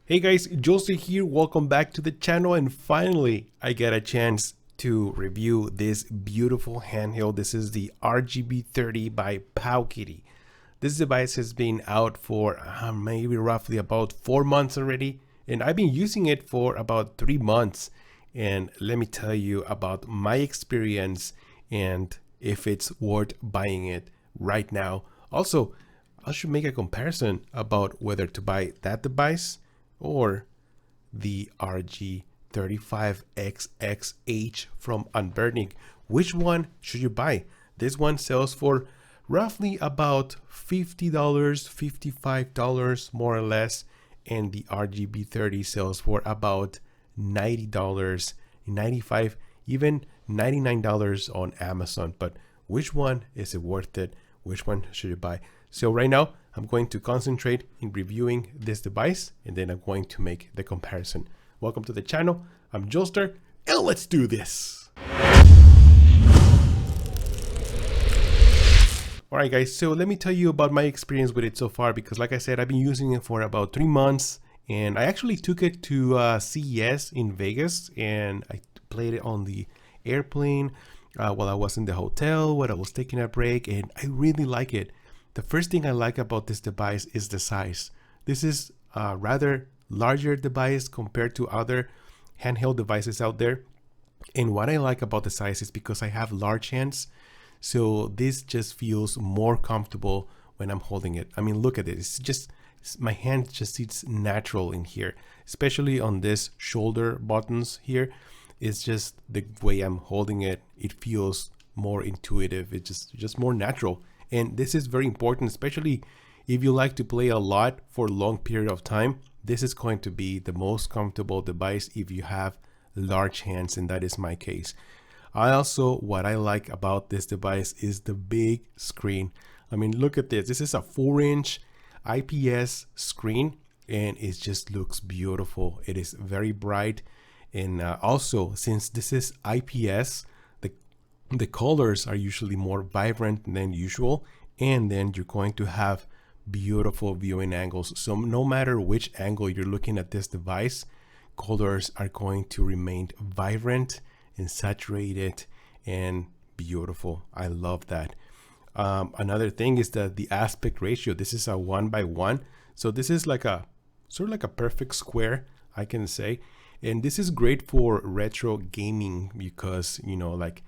Hey guys, Jose here, welcome back to the channel, and finally I get a chance to review this beautiful handheld. This is the RGB30 by Powkiddy. This device has been out for maybe roughly about 4 months already, and I've been using it for about 3 months. And let me tell you about my experience and if it's worth buying it right now. Also, I should make a comparison about whether to buy that device or the RG35XX-H from Anbernic. Which one should you buy? This one sells for roughly about $50, $55 more or less, and the RGB30 sells for about $90, $95, even $99 on Amazon. But which one is it worth it? Which one should you buy? So right now I'm going to concentrate in reviewing this device, and then I'm going to make the comparison. Welcome to the channel. I'm Joester, and let's do this. Alright guys, so let me tell you about my experience with it so far, because like I said, I've been using it for about 3 months, and I actually took it to CES in Vegas, and I played it on the airplane while I was in the hotel, while I was taking a break, and I really like it. The first thing I like about this device is the size. This is a rather larger device compared to other handheld devices out there. And what I like about the size is because I have large hands, so this just feels more comfortable when I'm holding it. I mean, look at it. It's just, my hand just sits natural in here, especially on this shoulder buttons here. It's just the way I'm holding it. It feels more intuitive. It's just more natural. And this is very important, especially if you like to play a lot for a long period of time. This is going to be the most comfortable device if you have large hands, and that is my case. What I like about this device is the big screen. I mean, look at this. This is a 4-inch IPS screen, and it just looks beautiful. It is very bright. And also, since this is IPS, the colors are usually more vibrant than usual, and then you're going to have beautiful viewing angles. So no matter which angle you're looking at this device, colors are going to remain vibrant and saturated and beautiful. I love that. Another thing is that the aspect ratio. This is a 1:1, so this is like a sort of like a perfect square, I can say. And this is great for retro gaming because, you know, like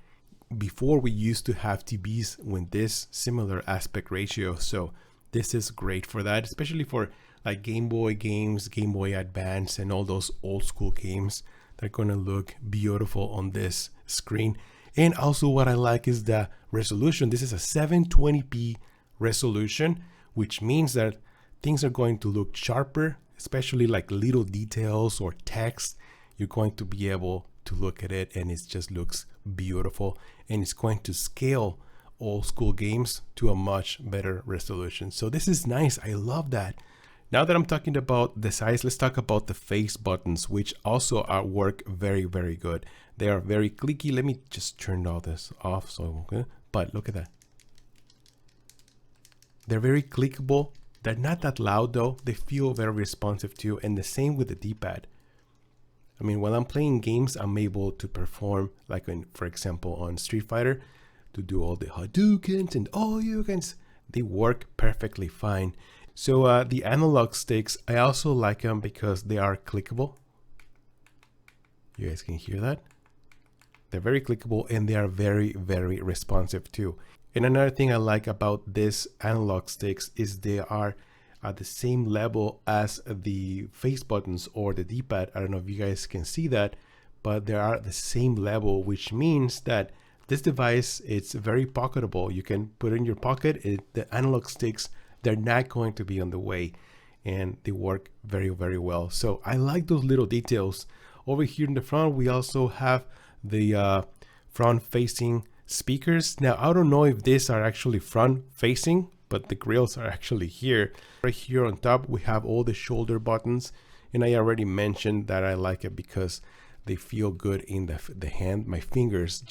before we used to have TVs with this similar aspect ratio. So this is great for that, especially for like Game Boy games, Game Boy Advance, and all those old school games. They're going to look beautiful on this screen. And also what I like is the resolution. This is a 720p resolution, which means that things are going to look sharper, especially like little details or text. You're going to be able to look at it, and it just looks beautiful, and it's going to scale old school games to a much better resolution. So this is nice. I love that. Now that I'm talking about the size, let's talk about the face buttons, which also work very, very good. They are very clicky. Let me just turn all this off. But look at that. They're very clickable. They're not that loud though. They feel very responsive too. And the same with the D-pad. I mean, while I'm playing games, I'm able to perform, like for example, on Street Fighter, to do all the Hadoukens and Oryukens. They work perfectly fine. So the analog sticks, I also like them because they are clickable. You guys can hear that? They're very clickable, and they are very, very responsive too. And another thing I like about this analog sticks is they are at the same level as the face buttons or the D-pad. I don't know if you guys can see that, but they are at the same level, which means that this device, it's very pocketable. You can put it in your pocket. The analog sticks, they're not going to be on the way, and they work very, very well. So I like those little details. Over here in the front, we also have the front facing speakers. Now, I don't know if these are actually front facing, but the grills are actually here. Right here on top, we have all the shoulder buttons, and I already mentioned that I like it because they feel good in the hand. My fingers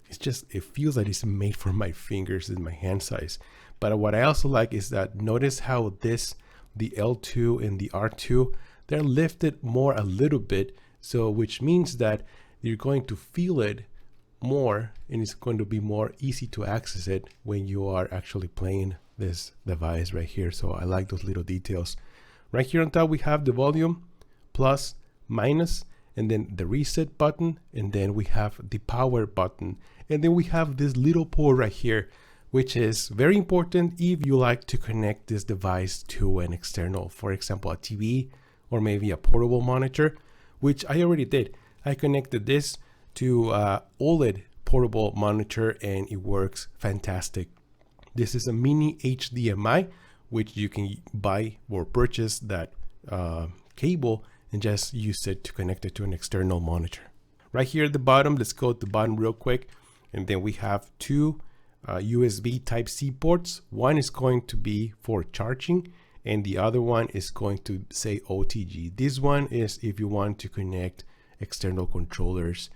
it feels like it's made for my fingers in my hand size. But what I also like is that notice how this the L2 and the R2, they're lifted more a little bit, so which means that you're going to feel it more and it's going to be more easy to access it when you are actually playing this device right here. So I like those little details. Right here on top we have the volume, plus, minus, and then the reset button, and then we have the power button, and then we have this little port right here, which is very important if you like to connect this device to an external, for example a TV or maybe a portable monitor, which I already did. I connected this to OLED portable monitor and it works fantastic. This is a mini HDMI, which you can buy or purchase that cable and just use it to connect it to an external monitor. Right here at the bottom, let's go to the bottom real quick. And then we have two USB Type-C ports. One is going to be for charging and the other one is going to say OTG. This one is if you want to connect external controllers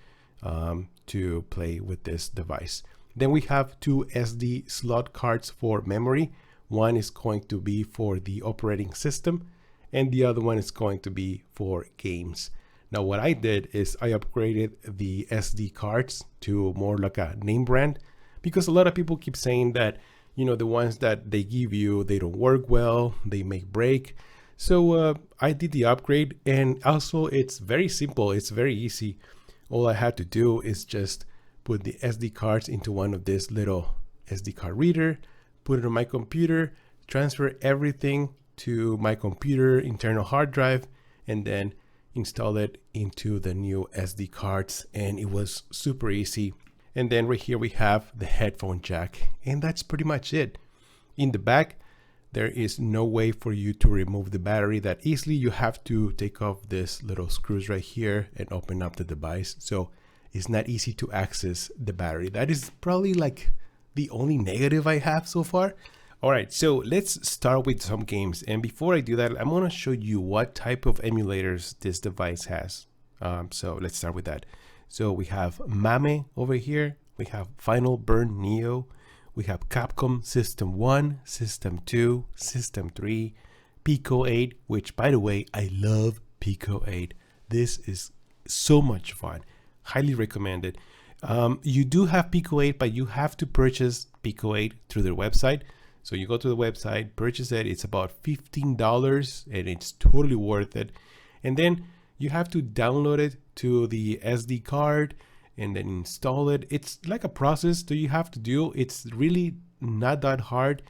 to play with this device. Then we have two SD slot cards for memory. One is going to be for the operating system and the other one is going to be for games. Now what I did is I upgraded the SD cards to more like a name brand, because a lot of people keep saying that, you know, the ones that they give you, they don't work well, they may break. So I did the upgrade, and also it's very simple, it's very easy. All I had to do is just put the SD cards into one of this little SD card reader, put it on my computer, transfer everything to my computer internal hard drive, and then install it into the new SD cards, and it was super easy. And then right here we have the headphone jack, and that's pretty much it. In the back, there is no way for you to remove the battery that easily. You have to take off this little screws right here and open up the device. So it's not easy to access the battery. That is probably like the only negative I have so far. All right, so let's start with some games. And before I do that, I'm gonna show you what type of emulators this device has. So let's start with that. So we have Mame over here. We have Final Burn Neo. We have Capcom System 1, System 2, System 3, Pico 8, which by the way, I love Pico 8. This is so much fun. Highly recommended. You do have Pico 8, but you have to purchase Pico 8 through their website. So you go to the website, purchase it. It's about $15 and it's totally worth it. And then you have to download it to the SD card and then install it. It's like a process that you have to do. It's really not that hard.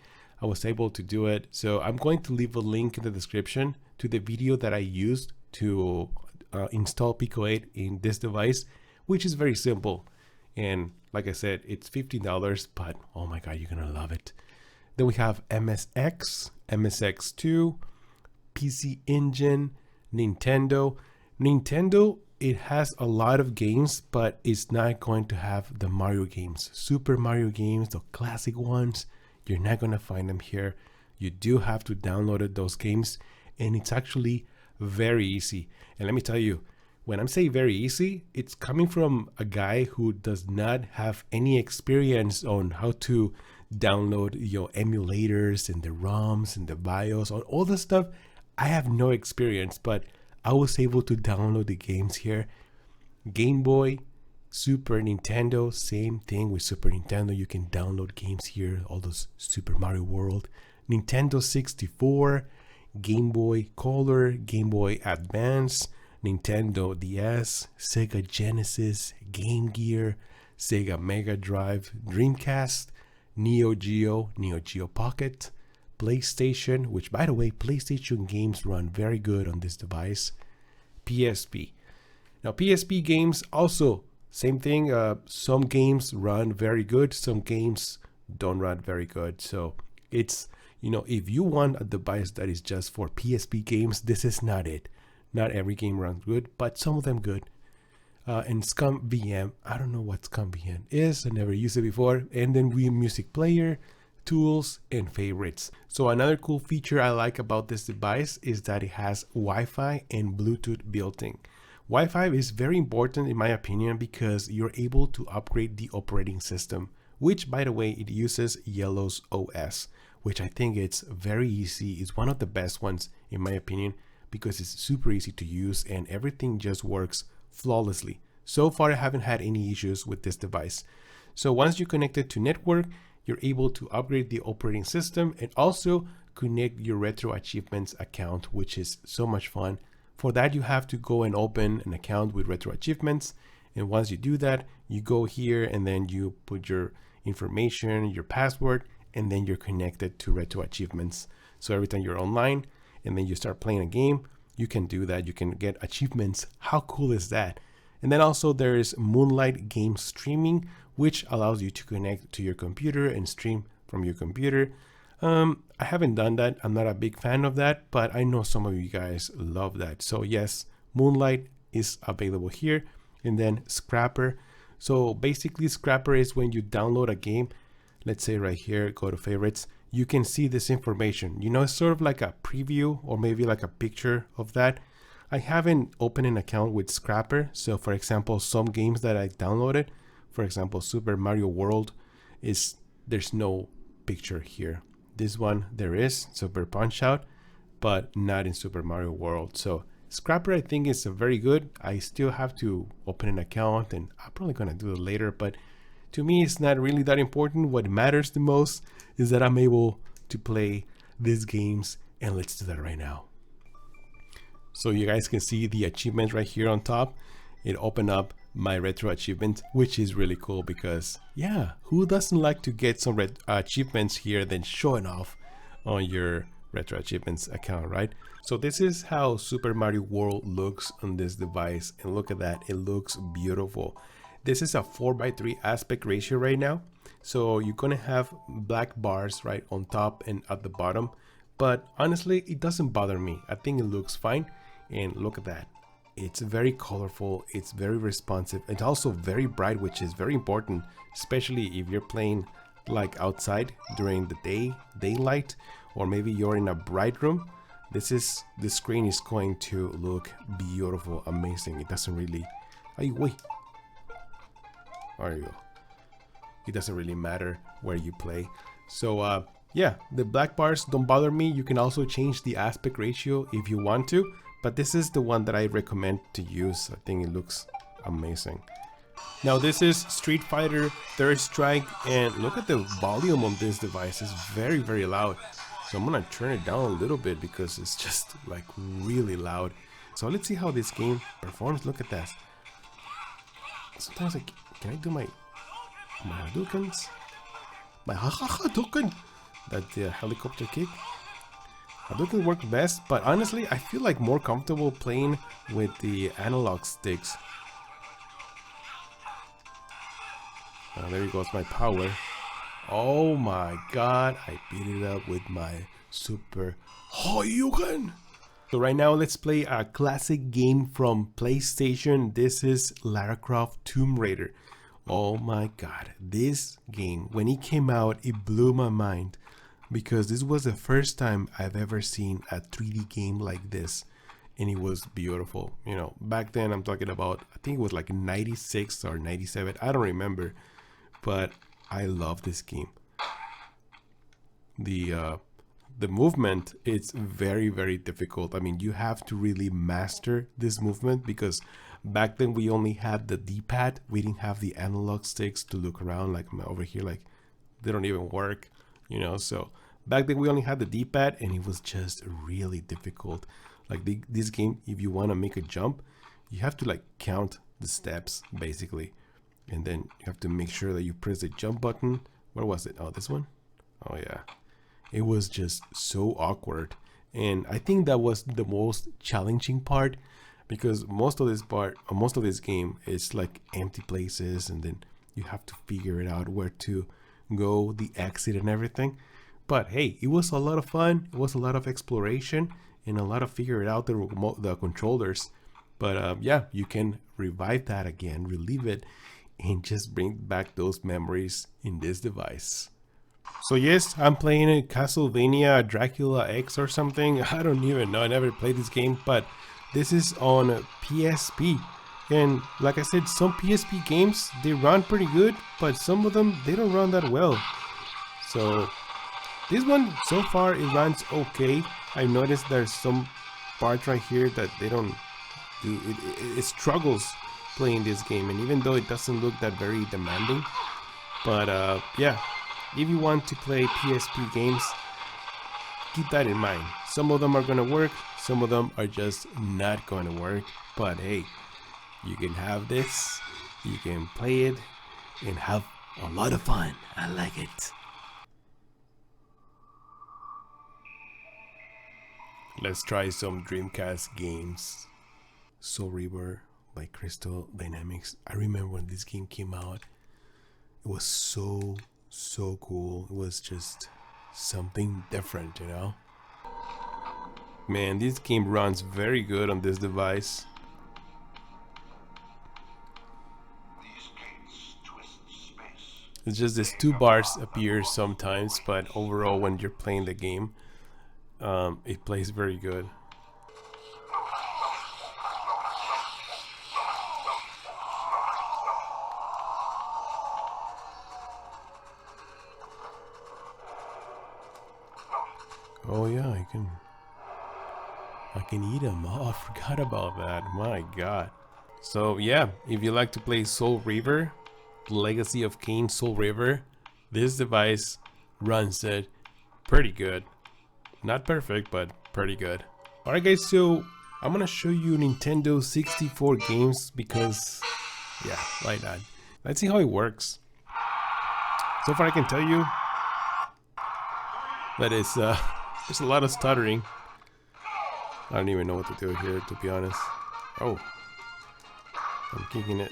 I was able to do it. So I'm going to leave a link in the description to the video that I used to install Pico 8 in this device, which is very simple. And like I said, it's $15, but oh my God, you're gonna love it. Then we have MSX, MSX2, PC Engine, Nintendo. Nintendo, it has a lot of games, but it's not going to have the Mario games. Super Mario games, the classic ones, you're not going to find them here. You do have to download those games, and it's actually very easy. And let me tell you, when I'm saying very easy, it's coming from a guy who does not have any experience on how to download your emulators and the ROMs and the BIOS, on all the stuff. I have no experience, but I was able to download the games here. Game Boy, Super Nintendo, same thing with Super Nintendo. You can download games here, all those Super Mario World. Nintendo 64, Game Boy Color, Game Boy Advance, Nintendo DS, Sega Genesis, Game Gear, Sega Mega Drive, Dreamcast, Neo Geo, Neo Geo Pocket, PlayStation, which by the way, PlayStation games run very good on this device, PSP. Now PSP games also, same thing, some games run very good, some games don't run very good. So it's, you know, if you want a device that is just for PSP games, this is not it. Not every game runs good, but some of them good. And ScumVM, I don't know what ScumVM is, I never used it before. And then Wii Music Player, tools, and favorites. So another cool feature I like about this device is that it has Wi-Fi and Bluetooth built-in. Wi-Fi is very important in my opinion because you're able to upgrade the operating system, which by the way, it uses Yellow's OS, which I think it's very easy. It's one of the best ones in my opinion, because it's super easy to use and everything just works flawlessly. So far I haven't had any issues with this device. So once you connect it to network, you're able to upgrade the operating system and also connect your Retro Achievements account, which is so much fun. For that, you have to go and open an account with Retro Achievements. And once you do that, you go here and then you put your information, your password, and then you're connected to Retro Achievements. So every time you're online and then you start playing a game, you can do that. You can get achievements. How cool is that? And then also there is Moonlight Game Streaming, which allows you to connect to your computer and stream from your computer. I haven't done that. I'm not a big fan of that, but I know some of you guys love that. So yes, Moonlight is available here. And then Scrapper. So basically Scrapper is when you download a game. Let's say right here, go to favorites. You can see this information. You know, it's sort of like a preview or maybe like a picture of that. I haven't opened an account with Scrapper. So for example, some games that I downloaded, for example, Super Mario World, there's no picture here. This one there is, Super Punch Out, but not in Super Mario World. So Scrapper I think is very good. I still have to open an account and I'm probably gonna do it later, but to me it's not really that important. What matters the most is that I'm able to play these games, and let's do that right now. So you guys can see the achievements right here on top. It opened up my retro achievement, which is really cool because yeah, who doesn't like to get some achievements here then showing off on your retro achievements account, right? So this is how Super Mario World looks on this device, and look at that, it looks beautiful. This is a 4:3 aspect ratio right now, so you're gonna have black bars right on top and at the bottom, but honestly it doesn't bother me. I think it looks fine. And look at that, it's very colorful, it's very responsive, and also very bright, which is very important, especially if you're playing like outside during the daylight, or maybe you're in a bright room. The screen is going to look beautiful, amazing. It doesn't really, wait, there you go. It doesn't really matter where you play. So yeah, the black bars don't bother me. You can also change the aspect ratio if you want to, but this is the one that I recommend to use. I think it looks amazing. Now this is Street Fighter Third Strike, and look at the volume on this device. It's very, very loud. So I'm gonna turn it down a little bit because it's just like really loud. So let's see how this game performs. Look at that. Sometimes can I do my Hadoukens? My Hadouken! That helicopter kick. Hadouken work best, but honestly I feel like more comfortable playing with the analog sticks. There goes my power. Oh my god, I beat it up with my Super Hadouken! So right now let's play a classic game from PlayStation. This is Lara Croft Tomb Raider. Oh my god, this game, when it came out, it blew my mind, because this was the first time I've ever seen a 3D game like this, and it was beautiful. You know, back then I'm talking about, I think it was like 96 or 97, I don't remember, but I love this game. The movement, it's very, very difficult. I mean, you have to really master this movement, because back then we only had the D-pad. We didn't have the analog sticks to look around. Like over here, like they don't even work, you know. So back then we only had the D-pad, and it was just really difficult. Like this game, if you want to make a jump, you have to like count the steps basically, and then you have to make sure that you press the jump button. Where was it? Oh, this one. Oh yeah. It was just so awkward, and I think that was the most challenging part, because most of this game is like empty places, and then you have to figure it out where to go, the exit and everything. But hey, it was a lot of fun. It was a lot of exploration and a lot of figuring out the controllers. But yeah, you can revive that again, relive it, and just bring back those memories in this device. So yes, I'm playing a Castlevania Dracula X or something. I don't even know. I never played this game, but this is on PSP. And like I said, some PSP games, they run pretty good, but some of them, they don't run that well. So This one so far it runs okay. I noticed there's some parts right here that they don't do it struggles playing this game, and even though it doesn't look that very demanding, but yeah, if you want to play PSP games, keep that in mind. Some of them are gonna work, some of them are just not gonna work, but hey, you can have this, you can play it and have a lot of fun. I like it. Let's try some Dreamcast games. Soul Reaver by Crystal Dynamics. I remember when this game came out, it was so cool. It was just something different, you know. Man, this game runs very good on this device. It's just these two bars appear sometimes, but overall when you're playing the game, it plays very good. Oh yeah, I can eat them. Oh, I forgot about that. My god. So yeah, if you like to play Soul Reaver, Legacy of Kain Soul Reaver, this device runs it pretty good. Not perfect, but pretty good. Alright guys, so I'm gonna show you Nintendo 64 games because, yeah, why not? Let's see how it works. So far I can tell you that it's there's a lot of stuttering. I don't even know what to do here, to be honest. Oh, I'm kicking it.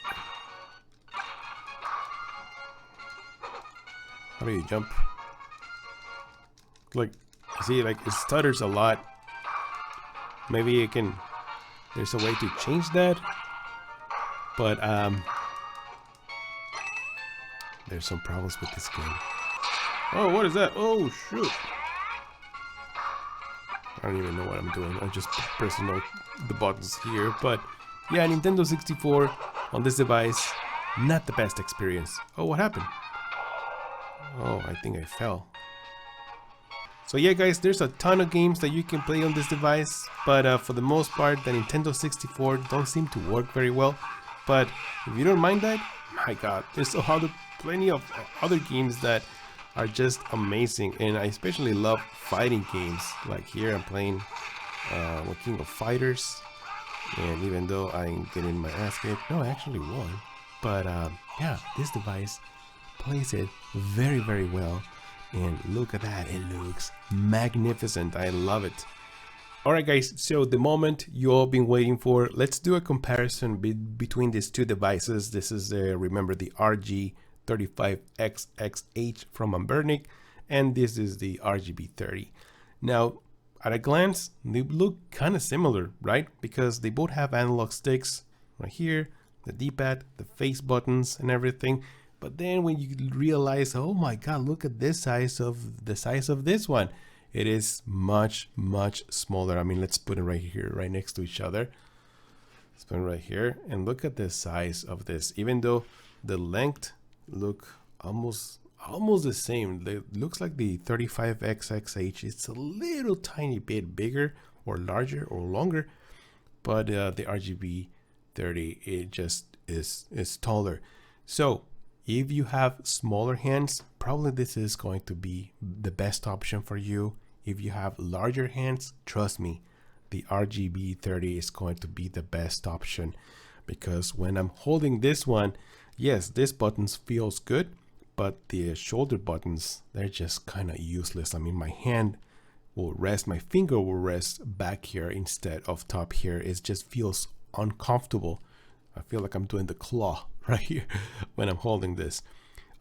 How do you jump? Like, see, like it stutters a lot. Maybe you can, there's a way to change that, but there's some problems with this game. Oh, what is that? Oh shoot, I don't even know what I'm doing. I'm just pressing the buttons here. But yeah, Nintendo 64 on this device, not the best experience. Oh, what happened? Oh, I think I fell. So yeah guys, there's a ton of games that you can play on this device, but for the most part the Nintendo 64 don't seem to work very well. But if you don't mind that, my god, there's plenty of other games that are just amazing, and I especially love fighting games. Like here I'm playing King of Fighters, and even though I'm getting my ass kicked, no, I actually won. But yeah, this device plays it very well. And look at that, it looks magnificent. I love it. Alright guys, so the moment you all been waiting for, let's do a comparison between these two devices. This is remember the RG35XX-H from Anbernic, and this is the RGB30. Now at a glance they look kind of similar, right? Because they both have analog sticks right here, the D-pad, the face buttons and everything. But then when you realize, oh my god, look at this size of this one. It is much smaller. I mean, let's put it right here, right next to each other. Let's put it right here and look at the size of this. Even though the length look almost the same. It looks like the 35XX-H. It's a little tiny bit bigger or larger or longer, but the RGB30, it just is taller. So if you have smaller hands, probably this is going to be the best option for you. If you have larger hands, trust me, the RGB30 is going to be the best option, because when I'm holding this one, yes, this buttons feels good, but the shoulder buttons, they're just kind of useless. I mean, my finger will rest back here instead of top here. It just feels uncomfortable. I feel like I'm doing the claw right here when I'm holding this.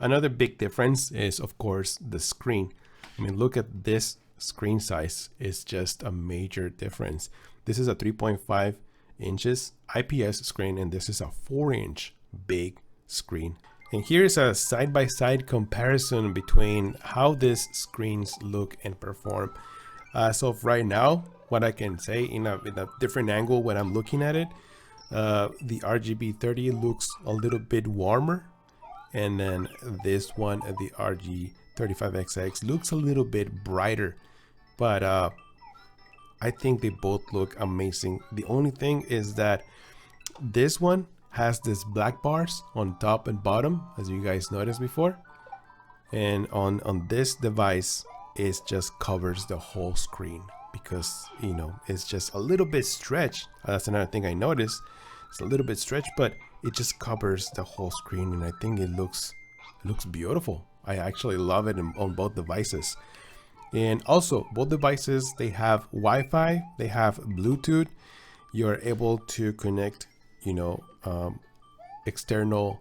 Another big difference is, of course, the screen. I mean, look at this screen size. It's just a major difference. This is a 3.5 inches IPS screen, and this is a 4-inch big screen. And here's a side-by-side comparison between how these screens look and perform. So right now, what I can say in a different angle when I'm looking at it, the RGB30 looks a little bit warmer, and then this one, the RG35XX looks a little bit brighter, but I think they both look amazing. The only thing is that this one has this black bars on top and bottom, as you guys noticed before, and on this device it just covers the whole screen because, you know, it's just a little bit stretched. That's another thing I noticed. It's a little bit stretched, but it just covers the whole screen, and I think it looks beautiful. I actually love it on both devices. And also both devices, they have Wi-Fi, they have Bluetooth. You're able to connect, you know, external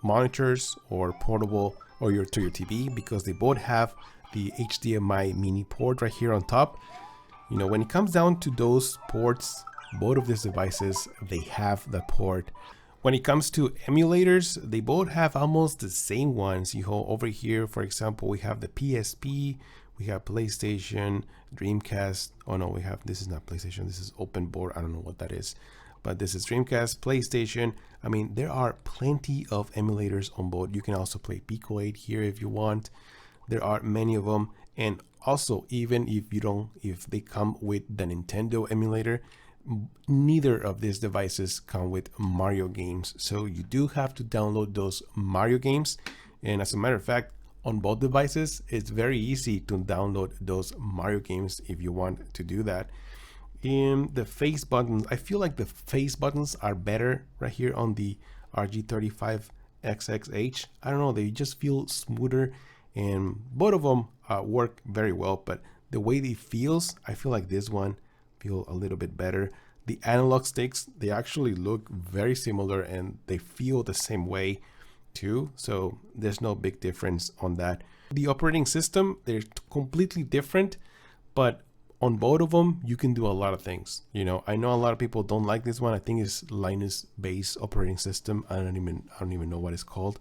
monitors or portable or to your TV, because they both have the HDMI mini port right here on top. You know, when it comes down to those ports, both of these devices, they have the port. When it comes to emulators, they both have almost the same ones. You know, over here, for example, we have the PSP, we have PlayStation, Dreamcast. Oh no, we have, this is not PlayStation, this is open board. I don't know what that is, but this is Dreamcast, PlayStation. I mean, there are plenty of emulators on board. You can also play Pico 8 here if you want. There are many of them. And also, even if they come with the Nintendo emulator, neither of these devices come with Mario games, so you do have to download those Mario games. And as a matter of fact, on both devices, it's very easy to download those Mario games if you want to do that. In the face buttons, I feel like the face buttons are better right here on the RG35XX-H. I don't know, they just feel smoother, and both of them work very well, but the way they feels, I feel like this one feel a little bit better. The analog sticks, they actually look very similar and they feel the same way too, so there's no big difference on that. The operating system, they're completely different, but on both of them you can do a lot of things. You know, I know a lot of people don't like this one. I think it's Linux based operating system. I don't even know what it's called,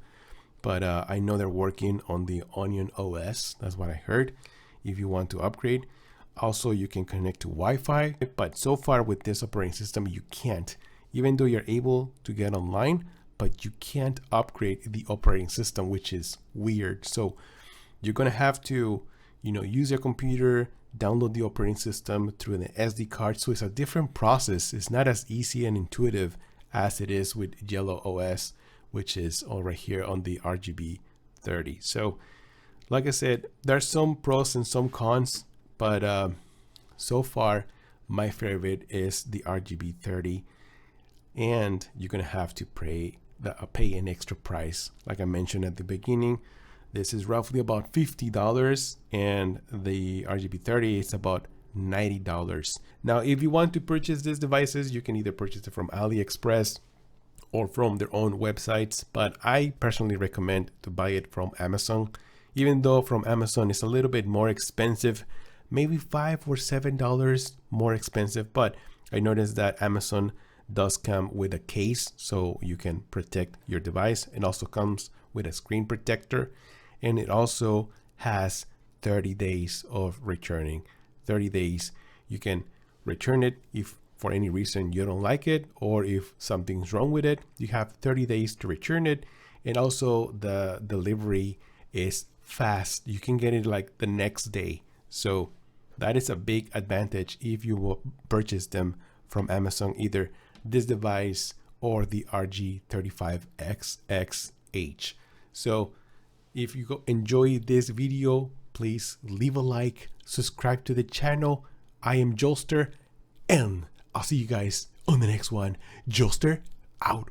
but I know they're working on the Onion OS. That's what I heard. If you want to upgrade, also you can connect to Wi-Fi, but so far with this operating system you can't. Even though you're able to get online, but you can't upgrade the operating system, which is weird. So you're gonna have to, you know, use your computer, download the operating system through an SD card. So it's a different process. It's not as easy and intuitive as it is with Yellow OS, which is all right here on the RGB30. So like I said, there's some pros and some cons, but so far my favorite is the RGB30, and you're gonna have to pay an extra price. Like I mentioned at the beginning, this is roughly about $50, and the RGB30 is about $90. Now, if you want to purchase these devices, you can either purchase it from AliExpress or from their own websites, but I personally recommend to buy it from Amazon. Even though from Amazon it's a little bit more expensive, maybe $5 or $7 more expensive, but I noticed that Amazon does come with a case so you can protect your device. It also comes with a screen protector, and it also has 30 days of returning. 30 days, you can return it if for any reason you don't like it, or if something's wrong with it, you have 30 days to return it. And also the delivery is fast. You can get it like the next day. So that is a big advantage if you will purchase them from Amazon, either this device or the RG35XX-H. So if you enjoy this video, please leave a like, subscribe to the channel. I am Joelster, and I'll see you guys on the next one. Joelster out.